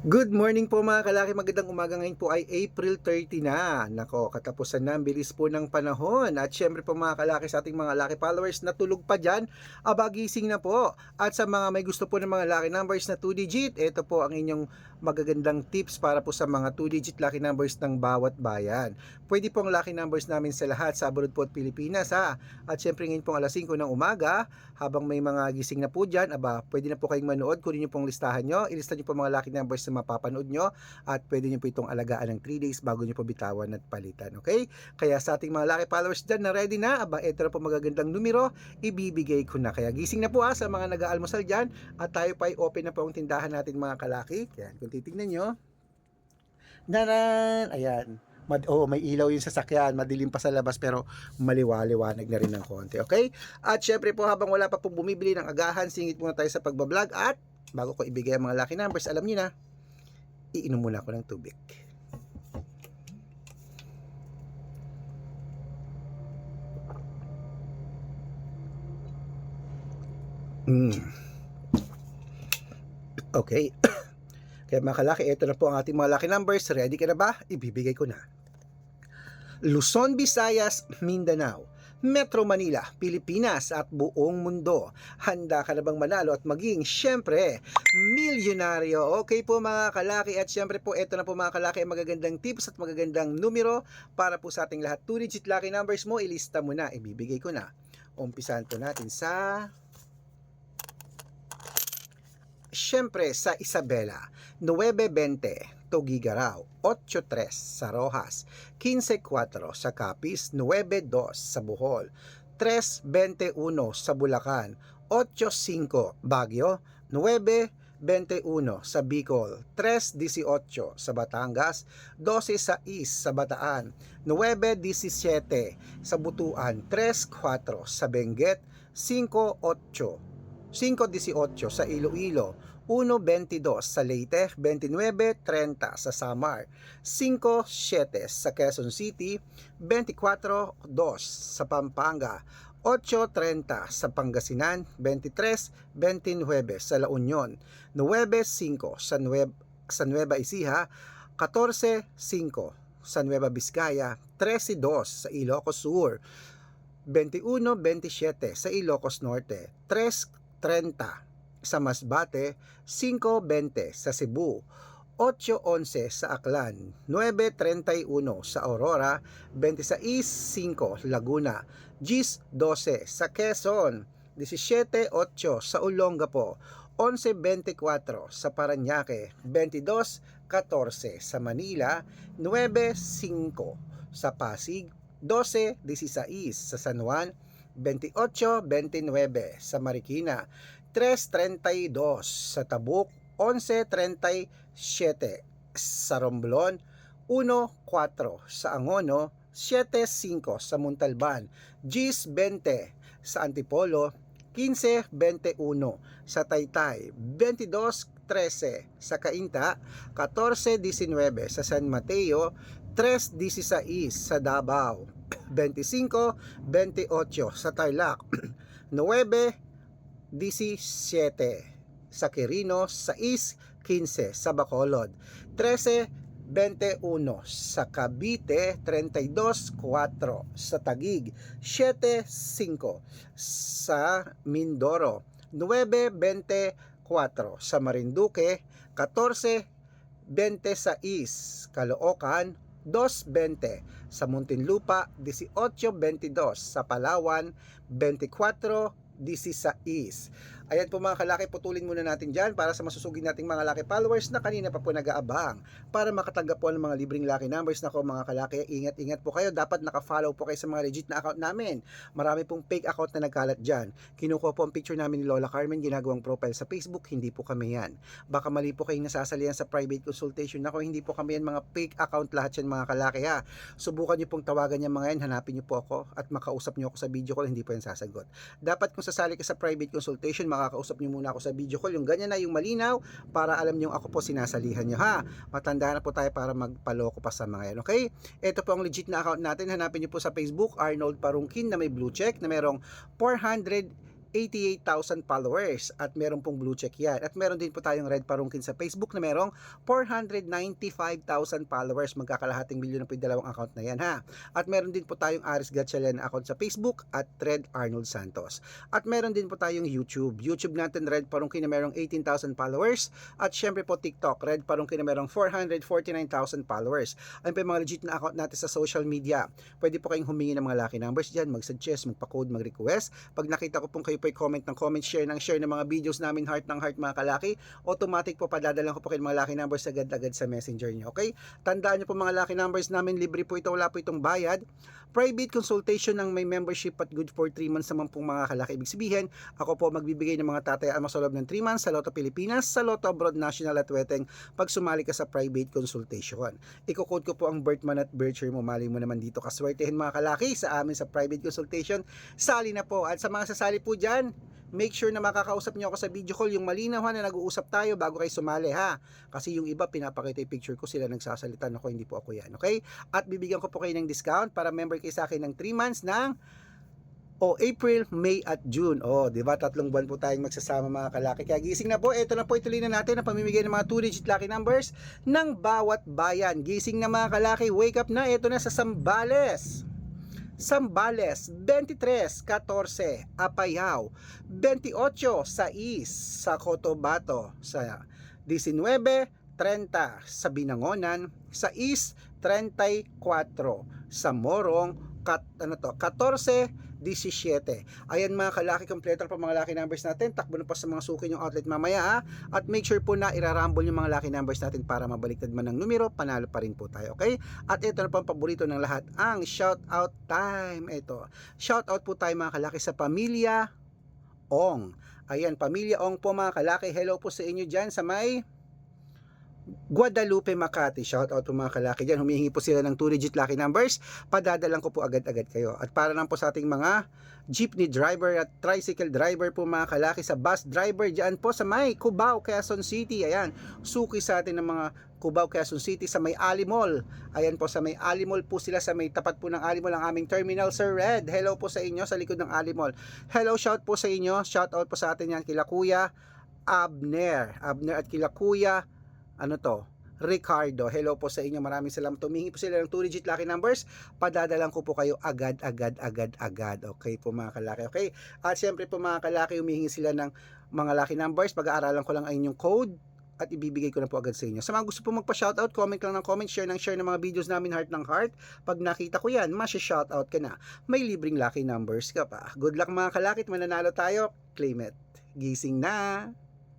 Good morning po mga kalaki, magandang umaga. Ngayon po ay April 30 na. Nako, katapusan na, ang bilis po ng panahon. At syempre po mga kalaki, sa ating mga lucky followers na tulog pa dyan, gising na po. At sa mga may gusto po ng mga lucky numbers na 2 digit, ito po ang inyong magagandang tips para po sa mga 2 digit lucky numbers ng bawat bayan. Pwede pong lucky numbers namin sa lahat sa abroad po at Pilipinas ha. At syempre ngayon pong alas 5 ng umaga, habang may mga gising na po dyan, pwede na po kayong manood. Kunin nyo pong listahan nyo, ilista nyo po mga lucky numbers na mapapanood nyo, at pwede nyo po itong alagaan ng 3 days bago nyo po bitawan at palitan, okay? Kaya sa ating mga lucky followers dyan na ready na, ito na po magagandang numero, ibibigay ko na. Kaya gising na po sa mga nag-aalmusal dyan, at tayo pa ay open na po ang tindahan natin mga kalaki. Kaya kung titignan nyo, nanan, ayan, may ilaw yung sasakyan, madilim pa sa labas pero maliwaliwanag na rin ng konti, okay? At syempre po, habang wala pa pong bumibili ng agahan, singit muna tayo sa pagbablog. At bago ko ibigay ang mga lucky numbers, alam niyo na, iinom muna ako ng tubig. Okay. Kaya mga kalaki, ito na po ang ating mga lucky numbers. Ready ka na ba? Ibibigay ko na. Luzon, Visayas, Mindanao, Metro Manila, Pilipinas at buong mundo. Handa ka na bang manalo at maging, syempre, milyonaryo? Okay po mga kalaki, at syempre po, ito na po mga kalaki ang magagandang tips at magagandang numero para po sa ating lahat. 2-digit lucky numbers mo, ilista mo na, ibibigay ko na. Umpisahan po natin sa... Siyempre sa Isabela, 9:20, Tugigaraw, 8:3 sa Rojas, 15:4 sa Capiz, 9:2 sa Bohol, 3:21 sa Bulacan, 8:5 Baguio, 9:21 sa Bicol, 3:18 sa Batangas, 12:6 sa Bataan, 9:17 sa Butuan, 3:4 sa Benguet, 5:18 sa Iloilo, 1:22 sa Leyte, 29:30 sa Samar, 5:7 sa Quezon City, 24:2 sa Pampanga, 8:30 sa Pangasinan, 23:29 sa La Union, 9:05 sa Nueva Ecija, 14:05 sa Nueva Vizcaya, 13:2 sa Ilocos Sur, 21:27 sa Ilocos Norte, 3:30 sa Masbate, 5:20 sa Cebu, 8:11 sa Aklan, 9:31 sa Aurora, 26:05 Laguna, 10:12 sa Quezon, 17:08 sa Olongapo, 11:24 sa Parañaque, 22:14 sa Manila, 9:05 sa Pasig, 12:16 sa San Juan, 28:29 sa Marikina, 3:32 sa Tabuk, 11:37 sa Romblon, 1:4 sa Angono, 7:5 sa Montalban, 10:20 sa Antipolo, 15:21 sa Taytay, 22:13 sa Cainta, 14:19 sa San Mateo, 3:16 sa Davao, 25:28 sa Tarlac, 9:17 sa Quirino, 6:15 sa Bacolod, 13:21 sa Cavite, 32:4 sa Taguig, 7:5 sa Mindoro, 9:24 sa Marinduque, 14:26 Caloocan, 2:20 sa Muntinlupa, 18:22 sa Palawan, 24:16. Ayan po mga kalaki, putulin muna natin dyan para sa masusugid nating mga lucky followers na kanina pa po nag-aabang para makatanggap po ng mga libreng lucky numbers. Nako mga kalaki, ingat-ingat po kayo. Dapat naka-follow po kayo sa mga legit na account namin. Marami pong fake account na nagkalat dyan. Kinukuha po ang picture namin ni Lola Carmen, ginagawang profile sa Facebook. Hindi po kami yan. Baka mali po kayong nasasalihan sa private consultation. Nako, hindi po kami yan, mga fake account lahat yan mga kalaki ha. Subukan nyo pong tawagan yung mga yan, hanapin nyo po ako at makausap nyo ako sa video call, hindi po yan sasagot. Dapat kung sasali ka sa private consultation, makakausap nyo muna ako sa video call, yung ganyan na, yung malinaw, para alam nyo ako po sinasalihan nyo ha. Matanda na po tayo para magpaloko pa sa mga yan, okay? Ito po ang legit na account natin. Hanapin nyo po sa Facebook, Arnold Parungkin, na may blue check, na merong 400 88,000 followers at meron pong blue check yan. At meron din po tayong Red Parungkin sa Facebook na merong 495,000 followers. Magkakalahating milyon na po yung dalawang account na yan ha. At meron din po tayong Aris Gatchalian na account sa Facebook at Red Arnold Santos. At meron din po tayong YouTube. YouTube natin Red Parungkin na merong 18,000 followers. At syempre po TikTok Red Parungkin na merong 449,000 followers. Ayun po yung mga legit na account natin sa social media. Pwede po kayong humingi ng mga lucky numbers dyan, mag-suggest, magpa-code, mag-request. Pag nakita ko pong kayo po comment ng comment, share ng mga videos namin, heart ng heart mga kalaki, automatic po padadalan ko po kayo mga lucky numbers agad-agad sa messenger nyo. Okay? Tandaan nyo po mga lucky numbers namin, libre po ito, wala po itong bayad. Private consultation ng may membership at good for 3 months naman pong mga kalaki. Ibig sabihin, ako po magbibigay ng mga tatayaan mo sa loob ng 3 months sa Lotto Pilipinas, sa Lotto Abroad National at Weteng pag sumali ka sa private consultation. Iko-code ko po ang birth month at birth year mo. Mali mo naman dito kaswertehin mga kalaki sa amin sa private consultation. Sali na po. At sa mga sasali po dyan, make sure na makakausap nyo ako sa video call, yung malinaw na nag-uusap tayo bago kayo sumali ha. Kasi yung iba pinapakita yung picture ko, sila nagsasalita, ako hindi po ako yan. Okay? At bibigyan ko po kayo ng discount para member kayo sa akin ng 3 months ng April, May at June. Di ba? 3 buwan po tayong magsasama mga kalaki. Kaya gising na po. Ito na po, ituloy na natin ang pamimigay ng mga 2-digit lucky numbers ng bawat bayan. Gising na mga kalaki. Wake up na. Ito na sa Zambales. 23-14 Apayao, 28-6 sa Cotabato, sa 19-30 sa Binangonan, sa 6-34 sa Morong, 14-17. Ayan mga kalaki, kompleto pa mga lucky numbers natin. Takbo na pa sa mga suki yung outlet mamaya ha. At make sure po na irarumble yung mga lucky numbers natin para mabaliktad man ng numero, panalo pa rin po tayo. Okay? At ito na po ang paborito ng lahat, ang shout out time. Ito, shout out po tayo mga kalaki sa Pamilya Ong. Ayan, Pamilya Ong po mga kalaki. Hello po sa inyo dyan sa may Guadalupe, Makati. Shout out po mga kalaki dyan. Humihingi po sila ng 2-digit lucky numbers. Padadalan ko po agad-agad kayo. At para lang po sa ating mga jeepney driver at tricycle driver po mga kalaki, sa bus driver dyan po sa may Cubao, Quezon City. Ayan, suki sa atin ng mga Cubao, Quezon City sa may Alimol. Ayan po, sa may Alimol po sila, sa may tapat po ng Alimol ang aming terminal, Sir Red. Hello po sa inyo sa likod ng Alimol. Hello, shout po sa inyo. Shout out po sa atin yan kila Kuya Abner at kila Kuya Ricardo. Hello po sa inyo. Maraming salamat. Tumingi po sila ng 2-digit lucky numbers. Padadalan ko po kayo agad. Okay po mga kalaki. Okay? At syempre po mga kalaki, humihingi sila ng mga lucky numbers. Pag-aaralan ko lang ay inyong code at ibibigay ko na po agad sa inyo. Sa mga gusto po magpa-shoutout, comment lang ng comment, share ng mga videos namin, heart ng heart. Pag nakita ko yan, masya-shoutout ka na. May libreng lucky numbers ka pa. Good luck mga kalaki. Mananalo tayo. Claim it. Gising na.